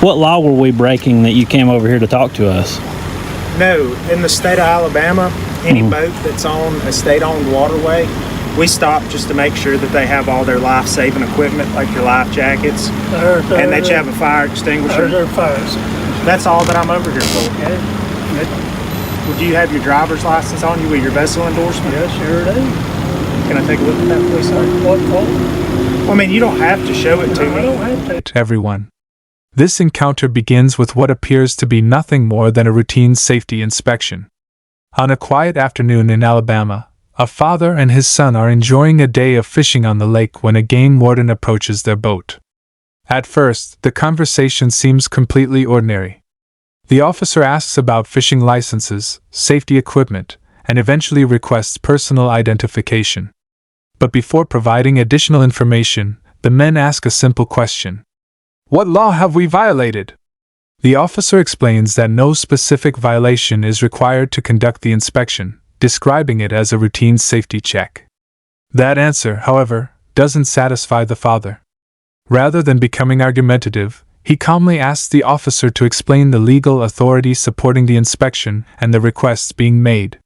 What law were we breaking that you came over here to talk to us? No, in the state of Alabama, any boat that's on a state-owned waterway, we stop just to make sure that they have all their life-saving equipment, like your life jackets, and that you have a fire extinguisher. That's all that I'm over here for. Okay. Would you have your driver's license on you with your vessel endorsement? Yes, sure do. Can I take a look at that, please, sir? What for? Well, I mean, you don't have to show it to me. I don't have to. Everyone. This encounter begins with what appears to be nothing more than a routine safety inspection. On a quiet afternoon in Alabama, a father and his son are enjoying a day of fishing on the lake when a game warden approaches their boat. At first, the conversation seems completely ordinary. The officer asks about fishing licenses, safety equipment, and eventually requests personal identification. But before providing additional information, the men ask a simple question. What law have we violated? The officer explains that no specific violation is required to conduct the inspection, describing it as a routine safety check. That answer, however, doesn't satisfy the father. Rather than becoming argumentative, he calmly asks the officer to explain the legal authority supporting the inspection and the requests being made.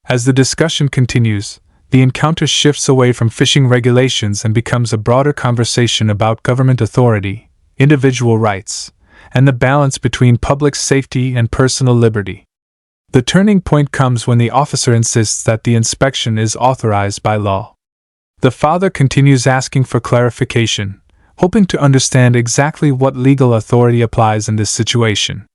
As the discussion continues, the encounter shifts away from fishing regulations and becomes a broader conversation about government authority, individual rights, and the balance between public safety and personal liberty. The turning point comes when the officer insists that the inspection is authorized by law. The father continues asking for clarification, hoping to understand exactly what legal authority applies in this situation.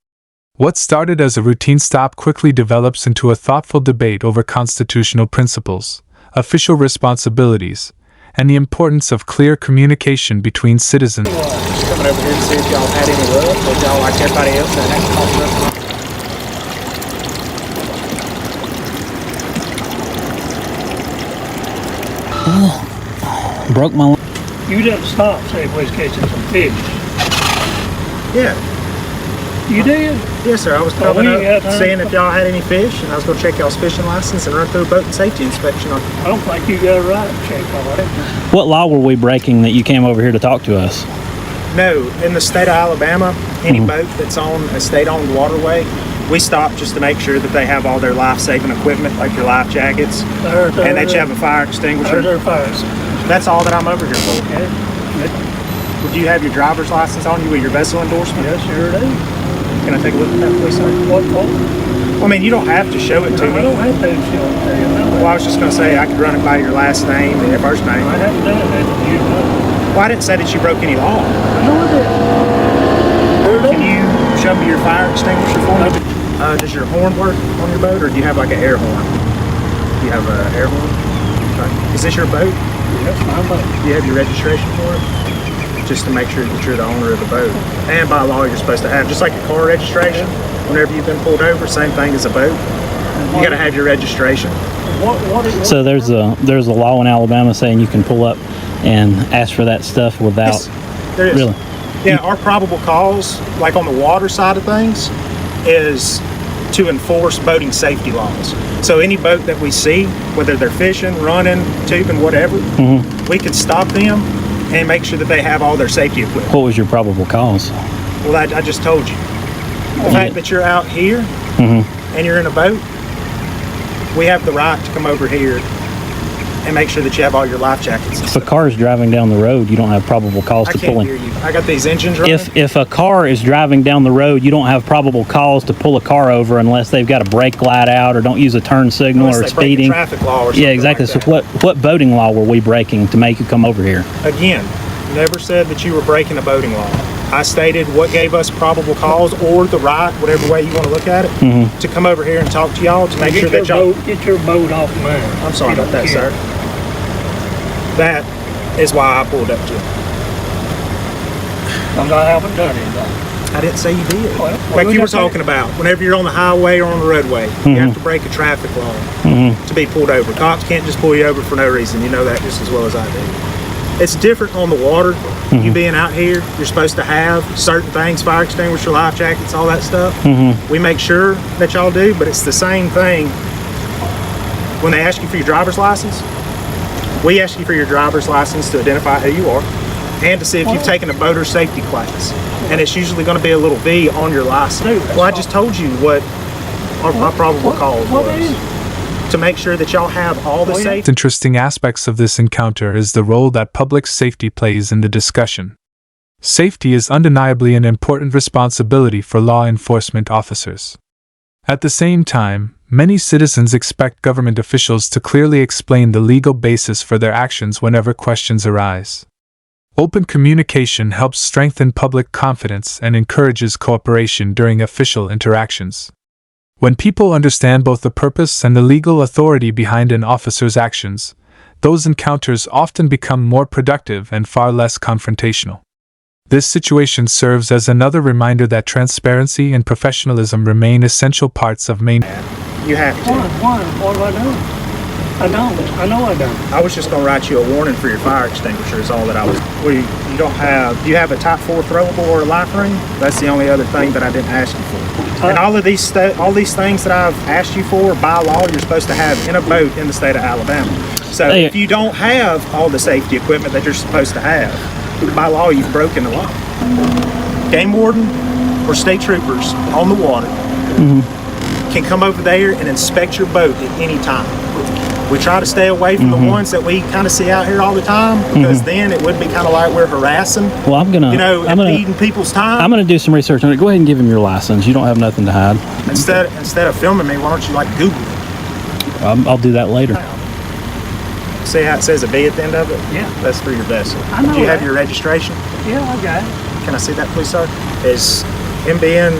What started as a routine stop quickly develops into a thoughtful debate over constitutional principles, official responsibilities, and the importance of clear communication between citizens. Just coming over here to see if y'all had any luck, or y'all like everybody else that had to call Broke my... You didn't stop, say, if we was catching some fish. Yeah. You did? Yes, sir. I was coming up, seeing if y'all had any fish, and I was going to check y'all's fishing license and run through a boat and safety inspection on. I don't think you got a right to check all that. What law were we breaking that you came over here to talk to us? No, in the state of Alabama, any boat that's on a state-owned waterway, we stop just to make sure that they have all their life-saving equipment, like your life jackets, and that you have a fire extinguisher. That's all that I'm over here for. Okay. Would you have your driver's license on you with your vessel endorsement? Yes, sure do. Can I take a look at that, please, sir? What for? Well, I mean, you don't have to show it to me. I don't have to show it to you. Well, I was just going to say I could run it by your last name and your first name. I haven't done that. You know. Well, I didn't say that you broke any law. No, I didn't. Can you show me your fire extinguisher for me? Does your horn work on your boat, or do you have like an air horn? Do you have an air horn? Okay. Is this your boat? Yes, my boat. Do you have your registration for it? Just to make sure that you're the owner of the boat. And by law, you're supposed to have, just like a car registration, whenever you've been pulled over, same thing as a boat. You got to have your registration. So there's a law in Alabama saying you can pull up and ask for that stuff without... Yes, there is. Really? Yeah, our probable cause, like on the water side of things, is to enforce boating safety laws. So any boat that we see, whether they're fishing, running, tubing, whatever, we could stop them and make sure that they have all their safety equipment. What was your probable cause? Well, I just told you. The fact that you're out here and you're in a boat, we have the right to come over here and make sure that you have all your life jackets. If a car is driving down the road, you don't have probable cause to pull in. I can't hear you. I got these engines running. If a car is driving down the road, you don't have probable cause to pull a car over unless they've got a brake light out or don't use a turn signal or speeding. Traffic law or something. Yeah, exactly. Like so what boating law were we breaking to make you come over here? Again, never said that you were breaking a boating law. I stated what gave us probable cause or the right, whatever way you want to look at it, to come over here and talk to y'all to make sure that y'all... Get your boat off mine. I'm sorry about that, sir. That is why I pulled up to you. Because I haven't done anything. I didn't say you did. Well, like you were talking about, whenever you're on the highway or on the roadway, you have to break a traffic law to be pulled over. Cops can't just pull you over for no reason. You know that just as well as I do. It's different on the water. You being out here, you're supposed to have certain things, fire extinguisher, life jackets, all that stuff. We make sure that y'all do, but it's the same thing when they ask you for your driver's license. We ask you for your driver's license to identify who you are and to see if you've taken a boater safety class. and it's usually going to be a little V on your license. Well, I just told you what our probable cause was. To make sure that y'all have all the safety. Interesting aspects of this encounter is the role that public safety plays in the discussion. Safety is undeniably an important responsibility for law enforcement officers. At the same time, many citizens expect government officials to clearly explain the legal basis for their actions whenever questions arise. Open communication helps strengthen public confidence and encourages cooperation during official interactions. When people understand both the purpose and the legal authority behind an officer's actions, those encounters often become more productive and far less confrontational. This situation serves as another reminder that transparency and professionalism remain essential parts of You have to. Why? What do I do? I don't. I know I don't. I was just going to write you a warning for your fire extinguisher is all that I was. Do you have a type 4 throwable or a life ring? That's the only other thing that I didn't ask you for. And all these things that I've asked you for, by law, you're supposed to have in a boat in the state of Alabama. So if you don't have all the safety equipment that you're supposed to have, by law, you've broken the law. Game warden or state troopers on the water can come over there and inspect your boat at any time. We try to stay away from the ones that we kind of see out here all the time, because then it would be kind of like we're harassing. Well, impeding people's time. I'm gonna do some research on it. Go ahead and give him your license. You don't have nothing to hide. Instead of filming me, why don't you Google it? I'll do that later. See how it says a B at the end of it? Yeah. That's for your vessel. I know Do you have that. your registration? Yeah, I got it. Can I see that, please, sir? Is him being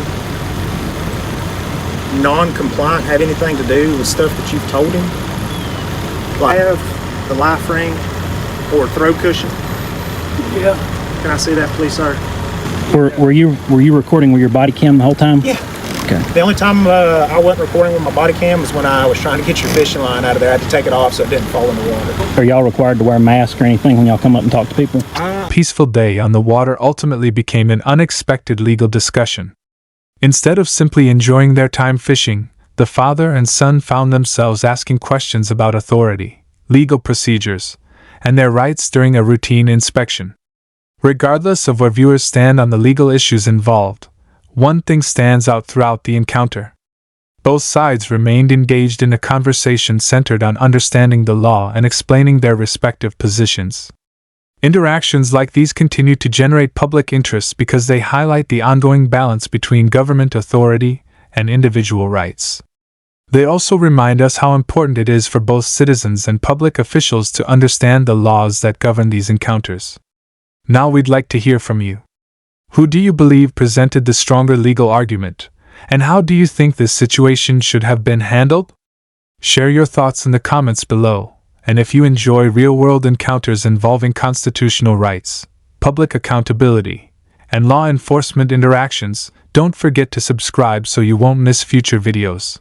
non-compliant have anything to do with stuff that you've told him? Like have the life ring or throw cushion? Yeah. Can I see that, please, sir? Were you recording with your body cam the whole time? Yeah. Okay. The only time I wasn't recording with my body cam was when I was trying to get your fishing line out of there. I had to take it off so it didn't fall in the water. Are y'all required to wear a mask or anything when y'all come up and talk to people? Peaceful day on the water ultimately became an unexpected legal discussion. Instead of simply enjoying their time fishing, the father and son found themselves asking questions about authority, legal procedures, and their rights during a routine inspection. Regardless of where viewers stand on the legal issues involved, one thing stands out throughout the encounter. Both sides remained engaged in a conversation centered on understanding the law and explaining their respective positions. Interactions like these continue to generate public interest because they highlight the ongoing balance between government authority and individual rights. They also remind us how important it is for both citizens and public officials to understand the laws that govern these encounters. Now we'd like to hear from you. Who do you believe presented the stronger legal argument, and how do you think this situation should have been handled? Share your thoughts in the comments below, and if you enjoy real-world encounters involving constitutional rights, public accountability, and law enforcement interactions, don't forget to subscribe so you won't miss future videos.